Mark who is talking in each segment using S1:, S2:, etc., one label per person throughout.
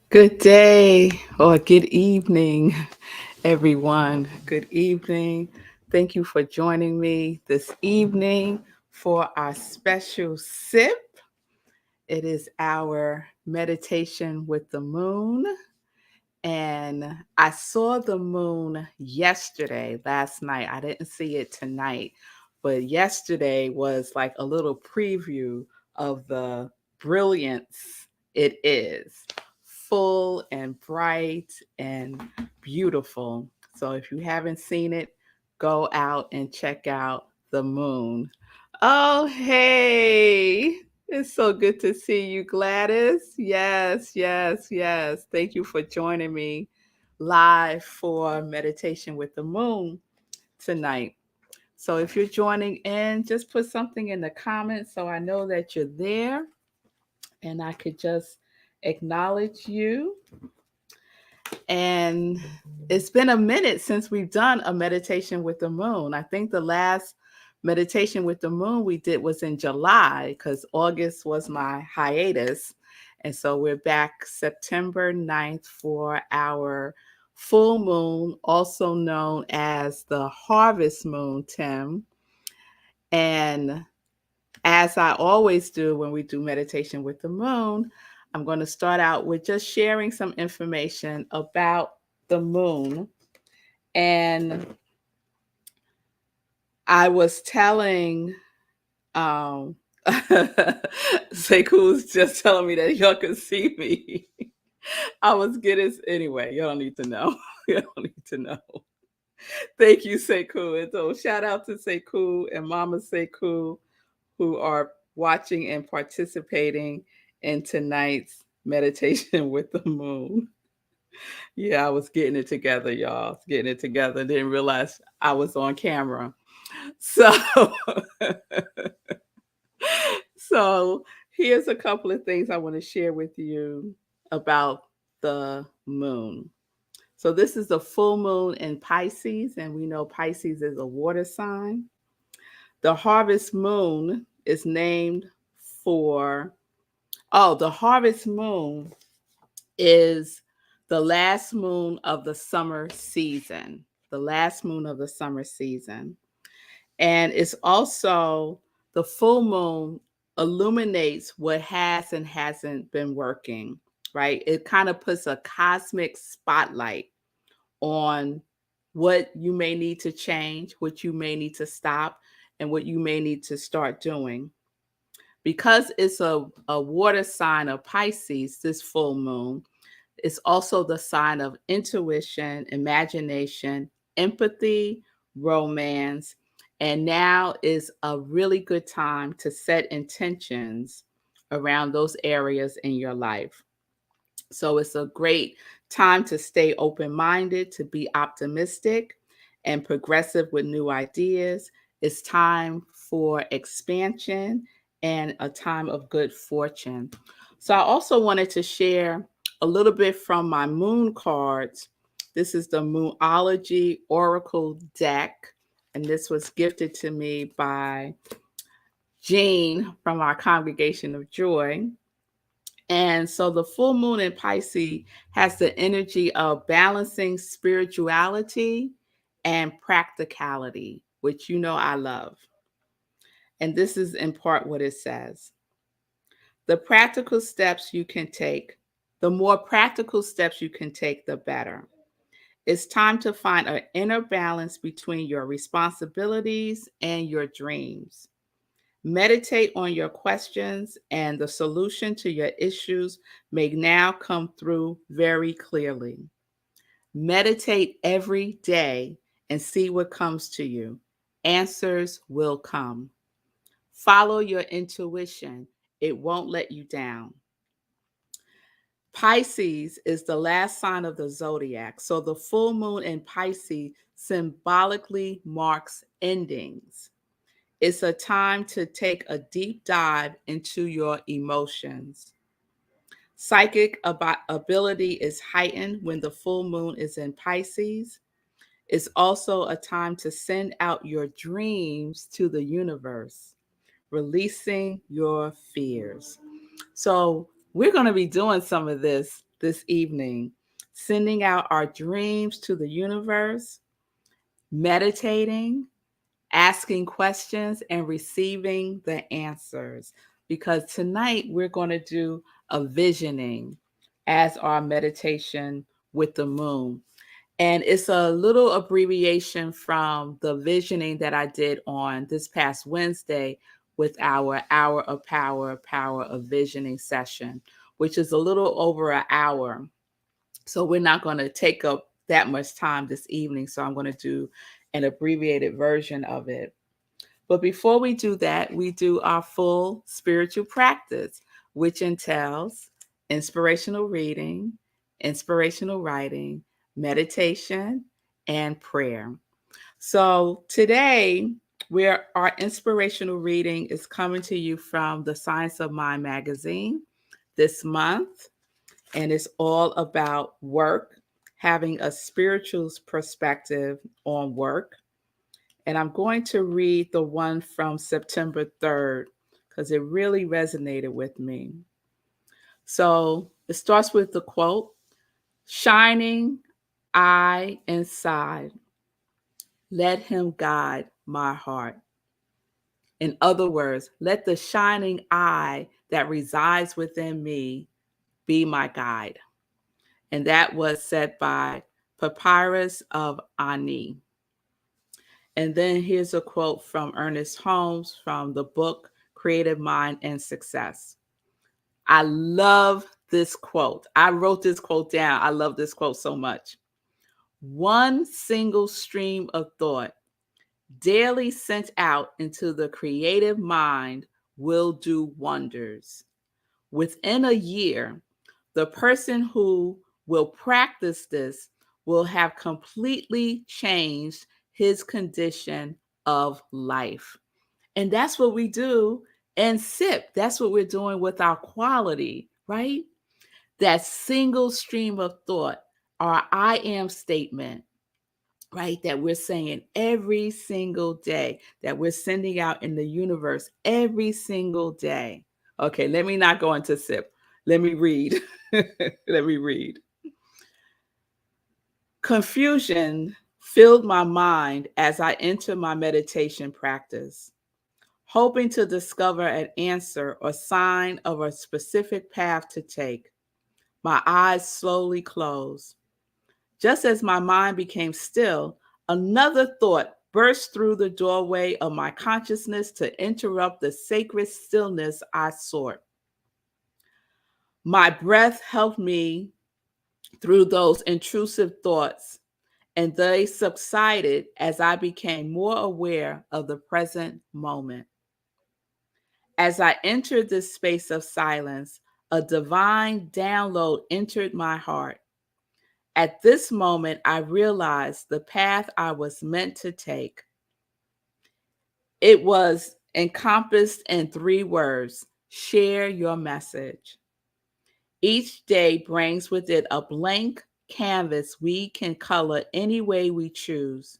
S1: Good day or good evening, everyone. Good evening. Thank you for joining me this evening for our special sip. It is our meditation with the moon. And I saw the moon yesterday, last night. I didn't see it tonight, but yesterday was like a little preview of the brilliance it is. Full and bright and beautiful. So if you haven't seen it, go out and check out the moon. Oh, hey. It's so good to see you, Gladys. Yes, yes, yes. Thank you for joining me live for Meditation with the Moon tonight. So if you're joining in, just put something in the comments so I know that you're there and I could just acknowledge you. And it's been a minute since we've done a meditation with the moon. I think the last meditation with the moon we did was in July because August was my hiatus. And so we're back September 9th for our full moon, also known as the harvest moon, Tim. And as I always do when we do meditation with the moon, I'm going to start out with just sharing some information about the moon. And I was telling um Seiku's just telling me that y'all can see me. I was getting anyway, y'all don't need to know. You don't need to know. Thank you, Seiku. And so shout out to Seiku and Mama Seiku who are watching and participating in tonight's meditation with the moon. Yeah, I was getting it together, y'all. I was getting it together. Didn't realize I was on camera. So, so here's a couple of things I want to share with you about the moon. So this is the full moon in Pisces, and we know Pisces is a water sign. The harvest moon is named for, the harvest moon is the last moon of the summer season, the last moon of the summer season. And it's also the full moon illuminates what has and hasn't been working, right? It kind of puts a cosmic spotlight on what you may need to change, what you may need to stop, and what you may need to start doing. Because it's a water sign of Pisces, this full moon, it's also the sign of intuition, imagination, empathy, romance. And now is a really good time to set intentions around those areas in your life. So it's a great time to stay open minded, to be optimistic and progressive with new ideas. It's time for expansion and a time of good fortune. So I also wanted to share a little bit from my moon cards. This is the Moonology Oracle deck, and this was gifted to me by Jean from our Congregation of Joy. And so the full moon in Pisces has the energy of balancing spirituality and practicality, which you know I love. And this is in part what it says. The practical steps you can take, the more practical steps you can take, the better. It's time to find an inner balance between your responsibilities and your dreams. Meditate on your questions, and the solution to your issues may now come through very clearly. Meditate every day and see what comes to you. Answers will come. Follow your intuition, it won't let you down. Pisces is the last sign of the zodiac, so the full moon in Pisces symbolically marks endings. It's a time to take a deep dive into your emotions. Psychic ability is heightened when the full moon is in Pisces. It's also a time to send out your dreams to the universe, releasing your fears. So, we're going to be doing some of this this evening, sending out our dreams to the universe, meditating, asking questions, and receiving the answers. Because tonight we're going to do a visioning as our meditation with the moon. And it's a little abbreviation from the visioning that I did on this past Wednesday with our Hour of Power, Power of Visioning session, which is a little over an hour. So we're not going to take up that much time this evening. So I'm going to do an abbreviated version of it. But before we do that, we do our full spiritual practice, which entails inspirational reading, inspirational writing, meditation, and prayer. So today, our inspirational reading is coming to you from the Science of Mind magazine this month, and it's all about work, having a spiritual perspective on work. And I'm going to read the one from September 3rd because it really resonated with me. So it starts with the quote, shining eye inside, let him guide my heart. In other words, let the shining eye that resides within me be my guide. And that was said by Papyrus of Ani. And then here's a quote from Ernest Holmes from the book Creative Mind and Success. I love this quote. I wrote this quote down. I love this quote so much. One single stream of thought daily sent out into the creative mind will do wonders. Within a year, the person who will practice this will have completely changed his condition of life. And that's what we do in SIP. That's what we're doing with our quality, right? That single stream of thought, our I am statement, right? That we're saying every single day, that we're sending out in the universe every single day. Okay, let me not go into SIP. Let me read. Let me read. Confusion filled my mind as I entered my meditation practice, hoping to discover an answer or sign of a specific path to take. My eyes slowly closed. Just as my mind became still, another thought burst through the doorway of my consciousness to interrupt the sacred stillness I sought. My breath helped me through those intrusive thoughts, and they subsided as I became more aware of the present moment. As I entered this space of silence, a divine download entered my heart. At this moment, I realized the path I was meant to take. It was encompassed in 3 words: share your message. Each day brings with it a blank canvas we can color any way we choose.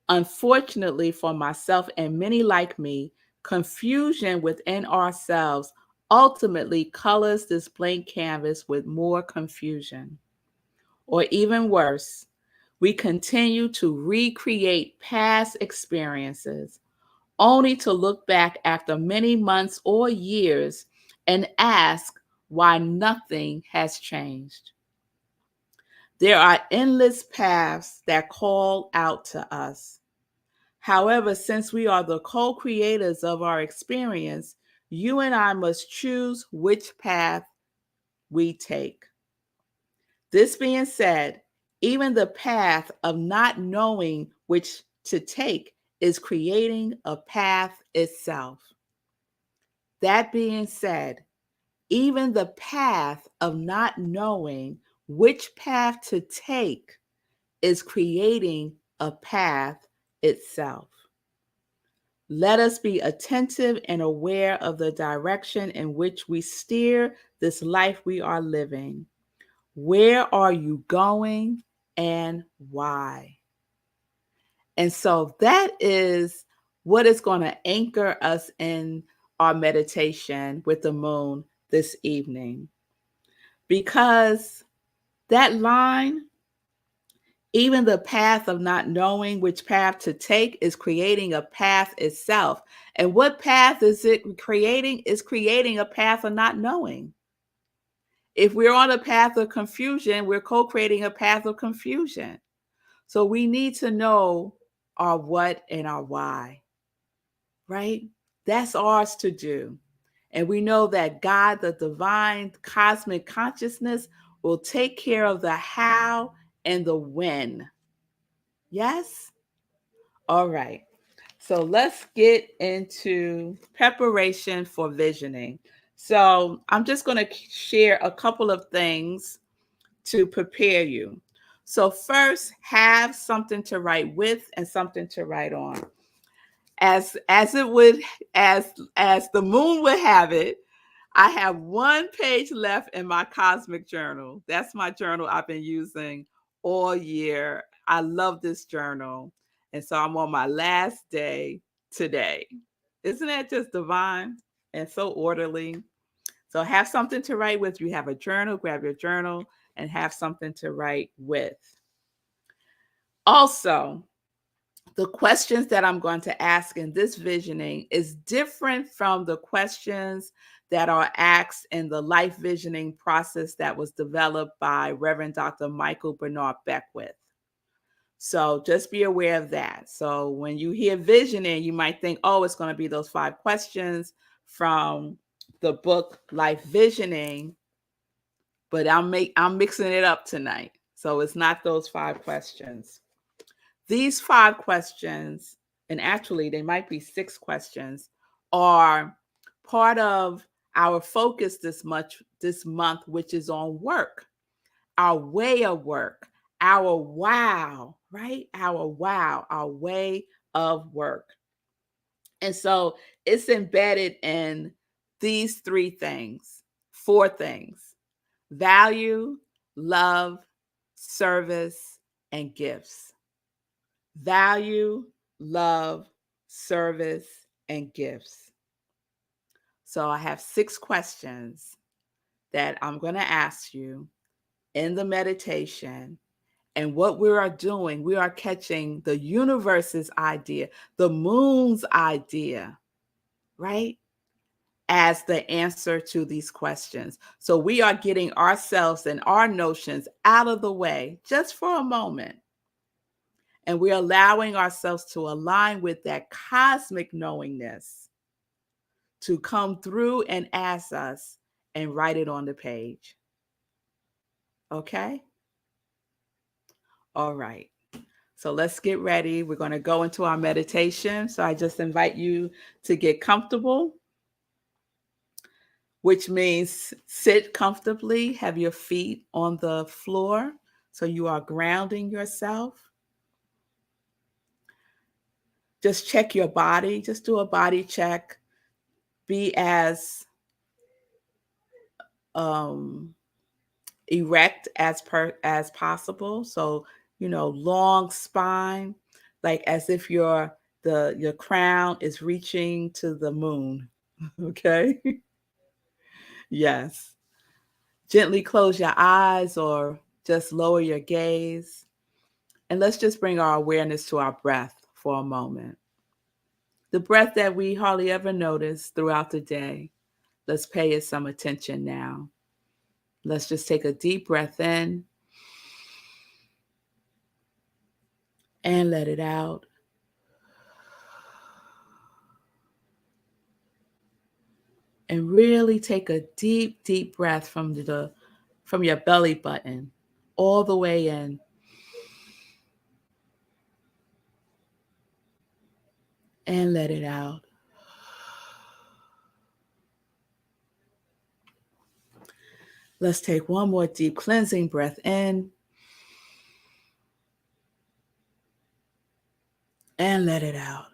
S1: Unfortunately for myself and many like me, confusion within ourselves ultimately colors this blank canvas with more confusion. Or even worse, we continue to recreate past experiences, only to look back after many months or years and ask why nothing has changed. There are endless paths that call out to us. However, since we are the co-creators of our experience, you and I must choose which path we take. This being said, even the path of not knowing which to take is creating a path itself. That being said, even the path of not knowing which path to take is creating a path itself. Let us be attentive and aware of the direction in which we steer this life we are living. Where are you going and why? And so that is what is going to anchor us in our meditation with the moon this evening. because that line, even the path of not knowing which path to take, is creating a path itself. And what path is it creating? Is creating a path of not knowing. If we're on a path of confusion, we're co-creating a path of confusion. So we need to know our what and our why, right? That's ours to do. And we know that God, the divine cosmic consciousness, will take care of the how and the when. Yes? All right. So let's get into preparation for visioning. So I'm just going to share a couple of things to prepare you. So first, have something to write with and something to write on. As it would as the moon would have it, I have one page left in my cosmic journal. That's my journal I've been using all year. I love this journal. And so I'm on my last day today. Isn't that just divine and so orderly? So have something to write with. You have a journal, grab your journal and have something to write with. Also, the questions that I'm going to ask in this visioning is different from the questions that are asked in the life visioning process that was developed by Reverend Dr. Michael Bernard Beckwith. So just be aware of that. So when you hear visioning, you might think, oh, it's going to be those 5 questions from the book Life Visioning, but I'm mixing it up tonight. So it's not those 5 questions. These 5 questions, and actually they might be 6 questions, are part of our focus this month, which is on work, our way of work, our wow, right? Our wow, our way of work. And so it's embedded in these 3 things, 4 things: value, love, service, and gifts. Value, love, service, and gifts. So I have 6 questions that I'm going to ask you in the meditation. And what we are doing, we are catching the universe's idea, the moon's idea, right? As the answer to these questions. So we are getting ourselves and our notions out of the way just for a moment. And we're allowing ourselves to align with that cosmic knowingness to come through and ask us and write it on the page. Okay? All right. So let's get ready. We're going to go into our meditation. So I just invite you to get comfortable, which means sit comfortably, have your feet on the floor so you are grounding yourself. Just check your body. Just do a body check. Be as erect as possible. So, long spine, like as if your crown is reaching to the moon. Okay? Yes. Gently close your eyes or just lower your gaze. And let's just bring our awareness to our breath for a moment. The breath that we hardly ever notice throughout the day. Let's pay it some attention now. Let's just take a deep breath in and let it out. And really take a deep, deep breath from your belly button all the way in. And let it out. Let's take one more deep cleansing breath in. And let it out.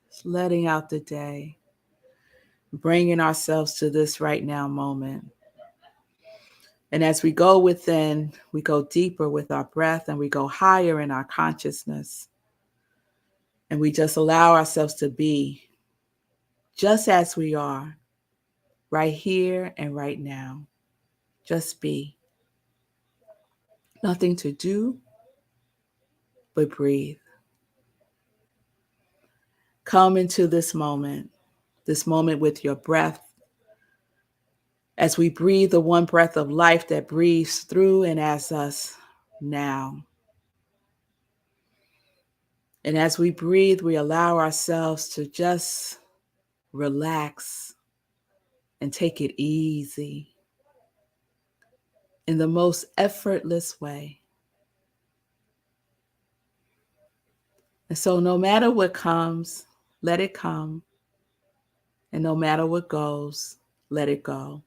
S1: Just letting out the day. Bringing ourselves to this right now moment. And as we go within, we go deeper with our breath and we go higher in our consciousness. And we just allow ourselves to be just as we are right here and right now. Just be. Nothing to do but breathe. Come into this moment with your breath, as we breathe the one breath of life that breathes through and as us now. And as we breathe, we allow ourselves to just relax and take it easy in the most effortless way. And so, no matter what comes, let it come. And no matter what goes, let it go.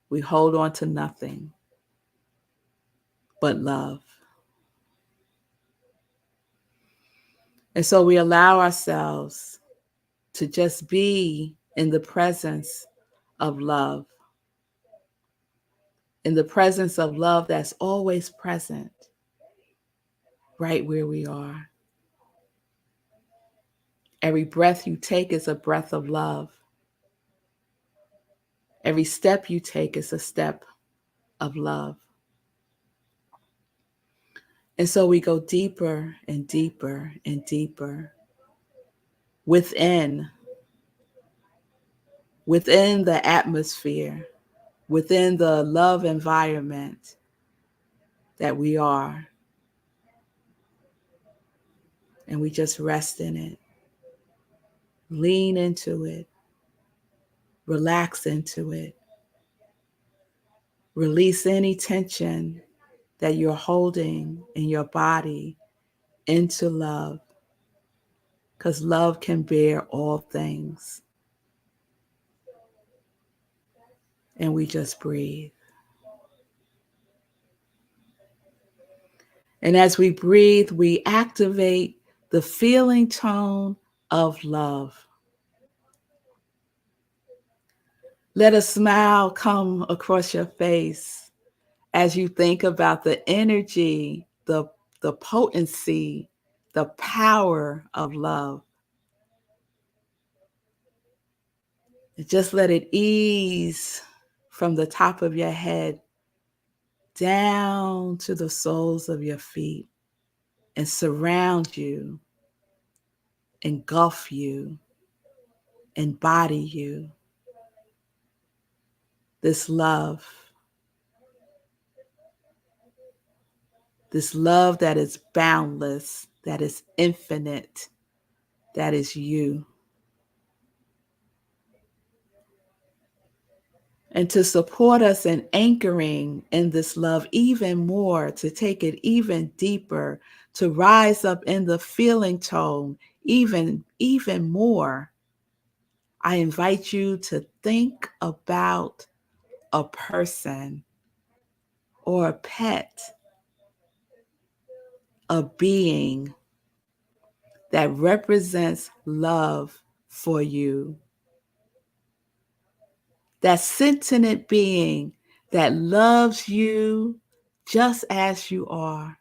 S1: We hold on to nothing but love. And so we allow ourselves to just be in the presence of love, in the presence of love that's always present, right where we are. Every breath you take is a breath of love. Every step you take is a step of love. And so we go deeper and deeper and deeper within the atmosphere, within the love environment that we are. And we just rest in it, lean into it, relax into it, release any tension that you're holding in your body into love, because love can bear all things. And we just breathe. And as we breathe, we activate the feeling tone of love. Let a smile come across your face as you think about the energy, the potency, the power of love. And just let it ease from the top of your head down to the soles of your feet and surround you, engulf you, embody you. This love that is boundless, that is infinite, that is you. And to support us in anchoring in this love even more, to take it even deeper, to rise up in the feeling tone even more, I invite you to think about a person or a pet, a being that represents love for you. That sentient being that loves you just as you are.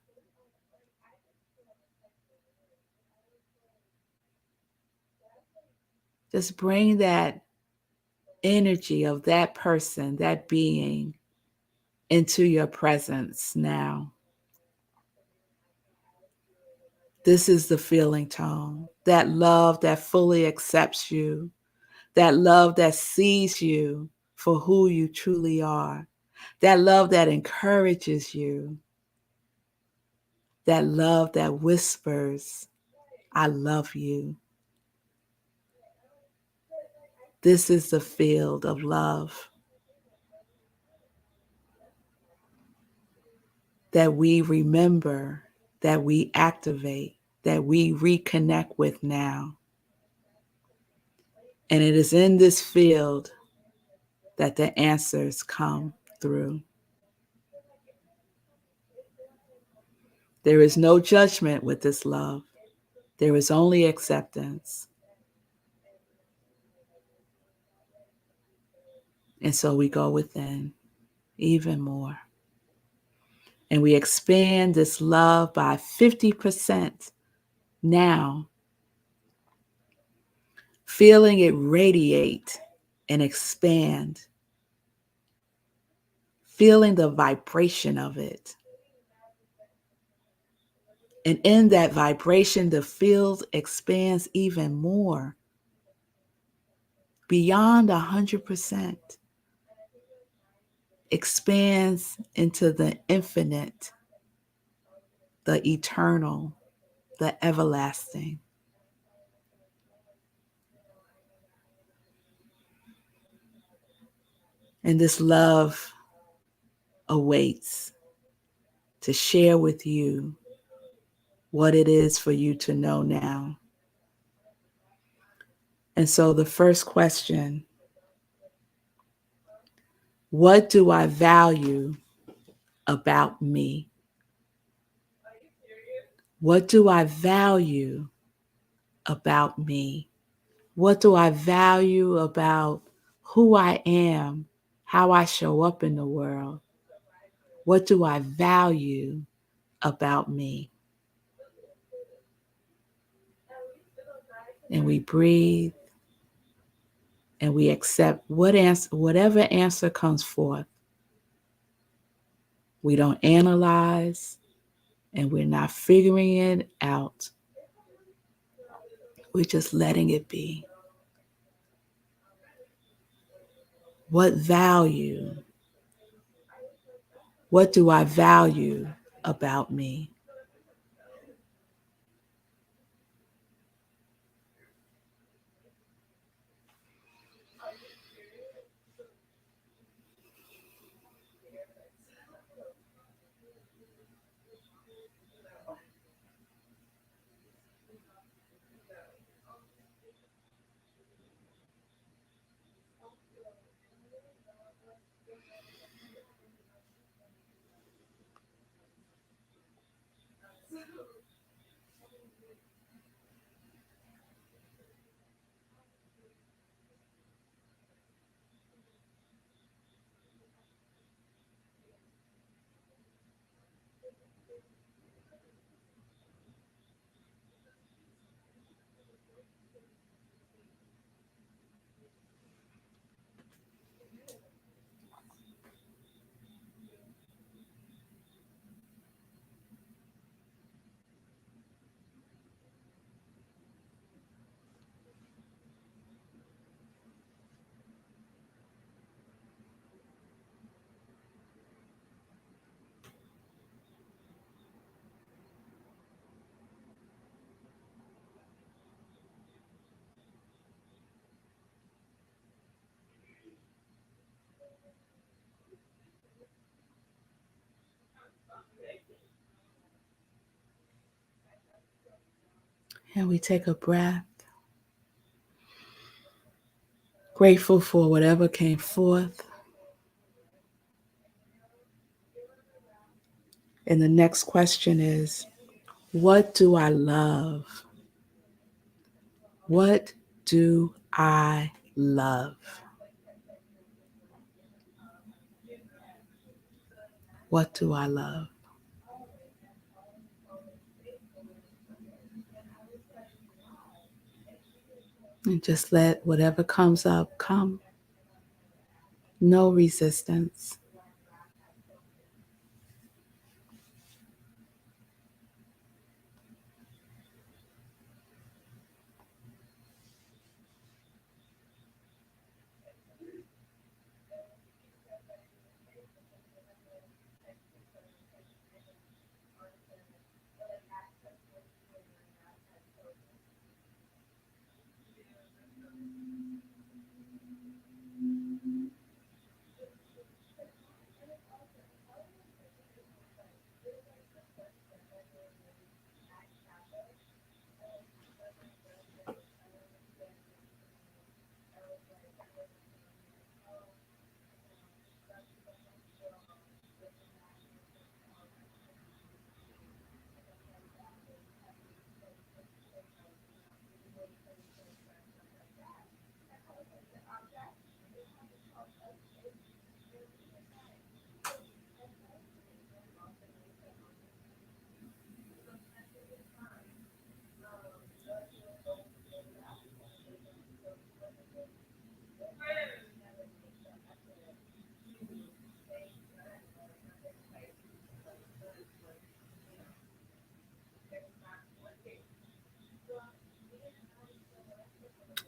S1: Just bring that energy of that person, that being, into your presence now. This is the feeling tone, that love that fully accepts you, that love that sees you for who you truly are, that love that encourages you, that love that whispers, I love you. This is the field of love that we remember, that we activate, that we reconnect with now. And it is in this field that the answers come through. There is no judgment with this love. There is only acceptance. And so we go within even more. And we expand this love by 50% now, feeling it radiate and expand, feeling the vibration of it. And in that vibration, the field expands even more, beyond 100%, expands into the infinite, the eternal, the everlasting. And this love awaits to share with you what it is for you to know now. And so the first question, what do I value about me? What do I value about me? What do I value about who I am, how I show up in the world? What do I value about me? And we breathe and we accept whatever answer comes forth. We don't analyze and we're not figuring it out. We're just letting it be. What value? What do I value about me? And we take a breath, grateful for whatever came forth. And the next question is, what do I love? What do I love? What do I love? And just let whatever comes up come. No resistance.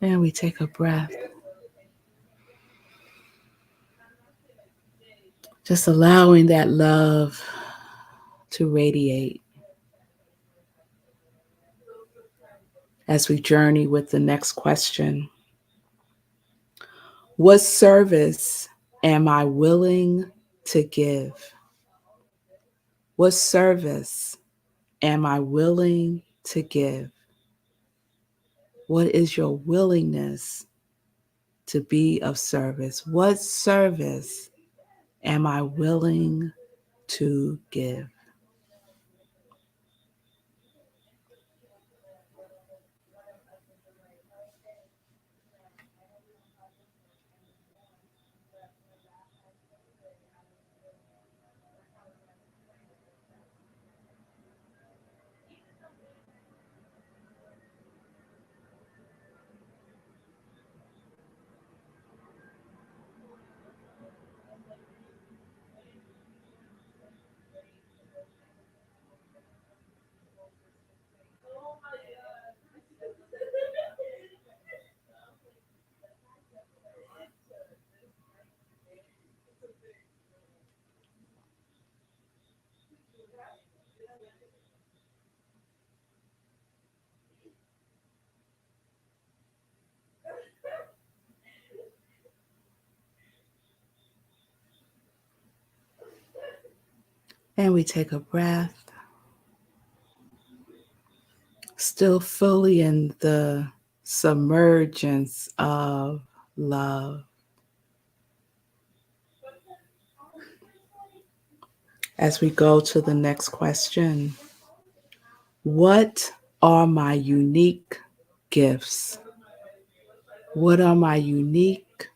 S1: And we take a breath, just allowing that love to radiate as we journey with the next question. What service am I willing to give? What service am I willing to give? What is your willingness to be of service? What service am I willing to give? And we take a breath, still fully in the submergence of love. As we go to the next question, what are my unique gifts? What are my unique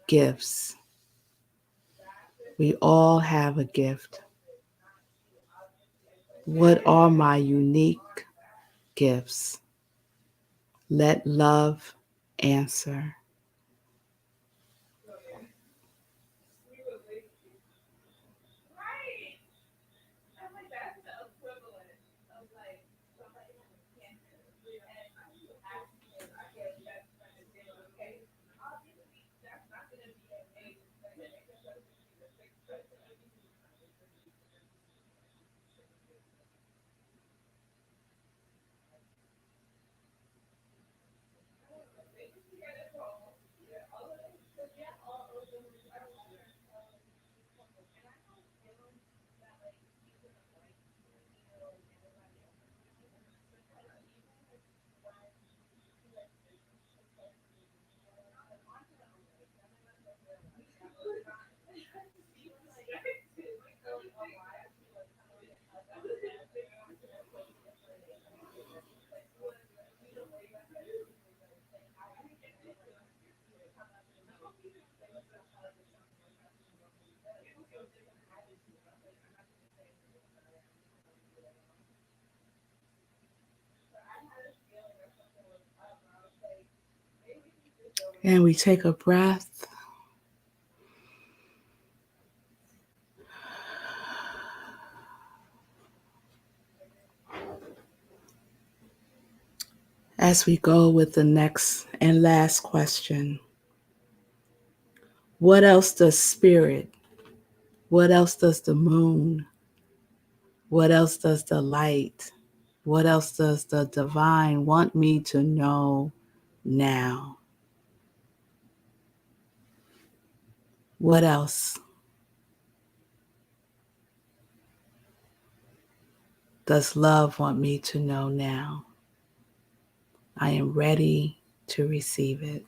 S1: gifts? We all have a gift. What are my unique gifts? Let love answer. And we take a breath. As we go with the next and last question, what else does spirit, what else does the moon, what else does the light, what else does the divine want me to know now? What else does love want me to know now? I am ready to receive it.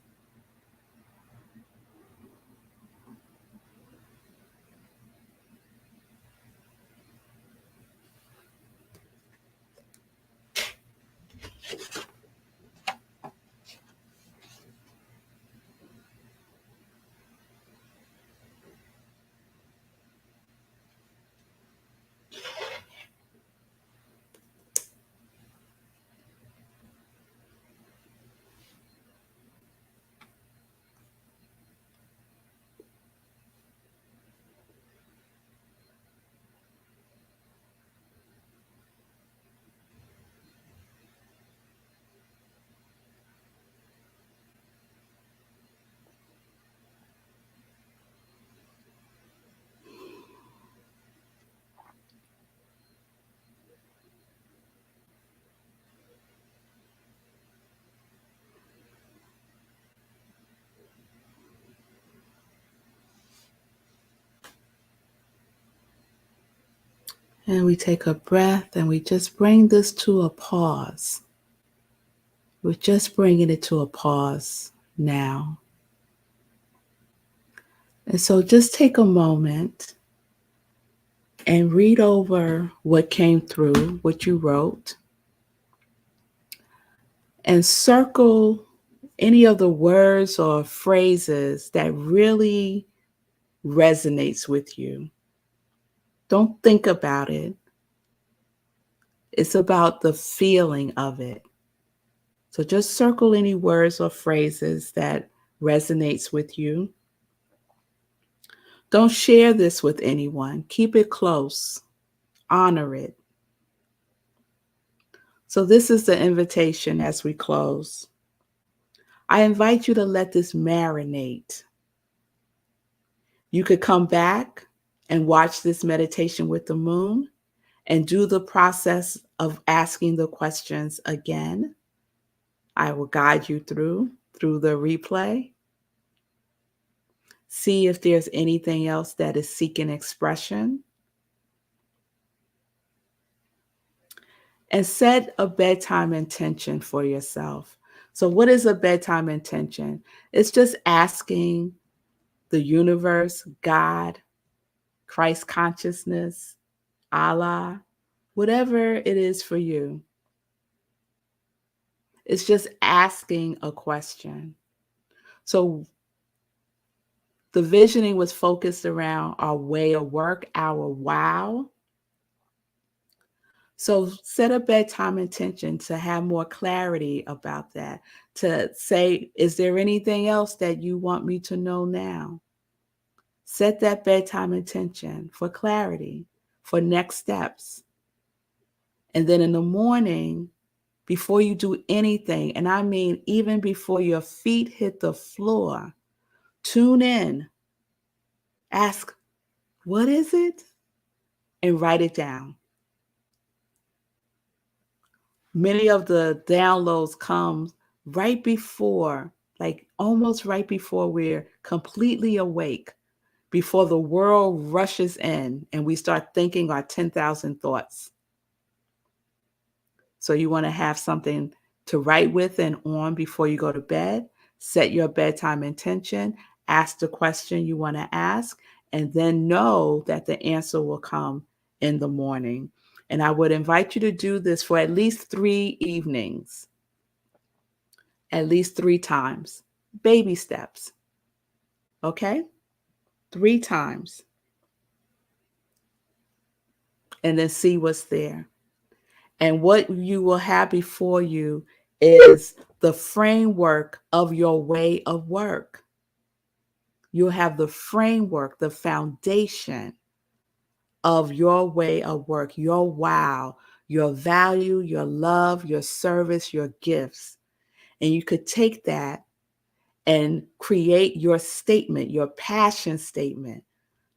S1: And we take a breath and we just bring this to a pause. We're just bringing it to a pause now. And so just take a moment and read over what came through, what you wrote, and circle any of the words or phrases that really resonates with you. Don't think about it. It's about the feeling of it. So just circle any words or phrases that resonates with you. Don't share this with anyone. Keep it close. Honor it. So this is the invitation as we close. I invite you to let this marinate. You could come back and watch this meditation with the moon and do the process of asking the questions again. I will guide you through the replay. See if there's anything else that is seeking expression. And set a bedtime intention for yourself. So, what is a bedtime intention? It's just asking the universe, God, Christ consciousness, Allah, whatever it is for you. It's just asking a question. So, the visioning was focused around our way of work, our wow. So set a bedtime intention to have more clarity about that. To say, is there anything else that you want me to know now? Set that bedtime intention for clarity, for next steps. And then in the morning, before you do anything, and I mean even before your feet hit the floor, tune in, ask, what is it? And write it down. Many of the downloads come right before, like almost right before we're completely awake, before the world rushes in and we start thinking our 10,000 thoughts. So you want to have something to write with and on before you go to bed. Set your bedtime intention, ask the question you want to ask, and then know that the answer will come in the morning. And I would invite you to do this for at least 3 evenings, at least 3 times. Baby steps. Okay? 3 times. And then see what's there. And what you will have before you is the framework of your way of work. You'll have the framework, the foundation of your way of work, your wow, your value, your love, your service, your gifts. And you could take that and create your statement, your passion statement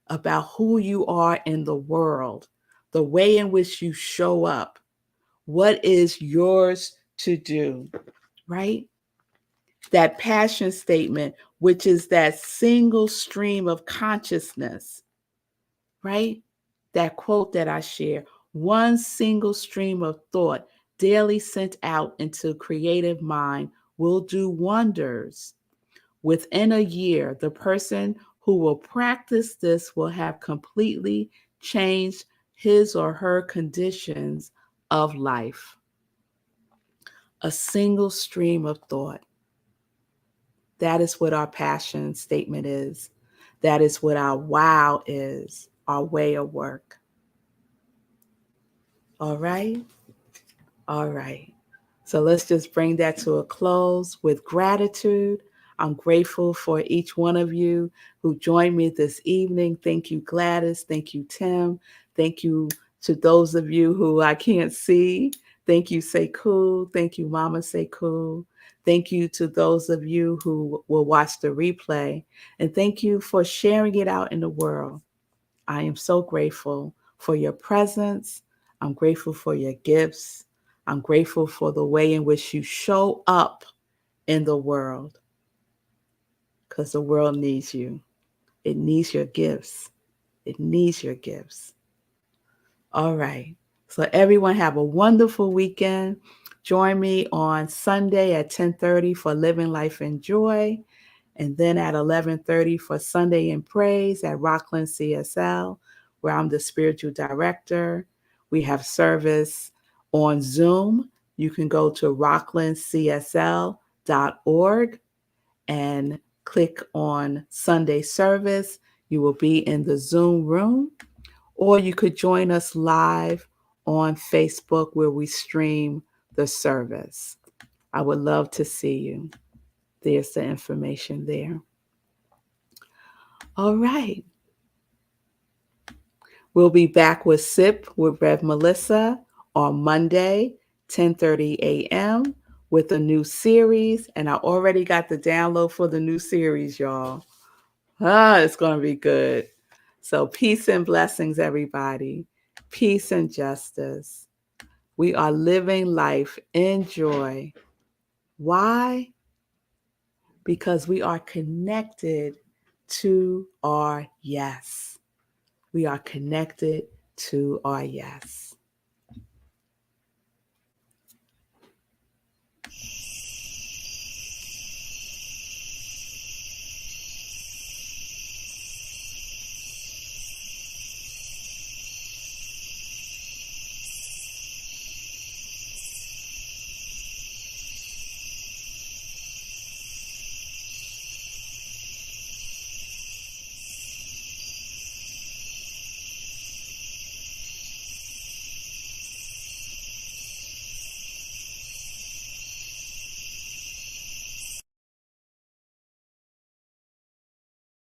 S1: about who you are in the world, the way in which you show up, what is yours to do, right? That passion statement, which is that single stream of consciousness, right? That quote that I share, one single stream of thought daily sent out into creative mind will do wonders. Within a year, the person who will practice this will have completely changed his or her conditions of life. A single stream of thought. That is what our passion statement is. That is what our wow is, our way of work. All right? All right. So let's just bring that to a close with gratitude. I'm grateful for each one of you who joined me this evening. Thank you, Gladys. Thank you, Tim. Thank you to those of you who I can't see. Thank you, Sekou. Thank you, Mama Sekou. Thank you to those of you who will watch the replay. And thank you for sharing it out in the world. I am so grateful for your presence. I'm grateful for your gifts. I'm grateful for the way in which you show up in the world because the world needs you. It needs your gifts. It needs your gifts. All right. So everyone have a wonderful weekend. Join me on Sunday at 10:30 for Living Life in Joy, and then at 11:30 for Sunday in Praise at Rockland CSL, where I'm the spiritual director. We have service on Zoom. You can go to rocklandcsl.org and click on Sunday service. You will be in the Zoom room, or you could join us live on Facebook where we stream the service. I would love to see you. There's the information there. All right. We'll be back with SIP with Rev Melissa on Monday, 10:30 a.m. with a new series. And I already got the download for the new series, y'all. It's going to be good. So peace and blessings, everybody. Peace and justice. We are living life in joy. Why? Because we are connected to our yes. We are connected to our yes.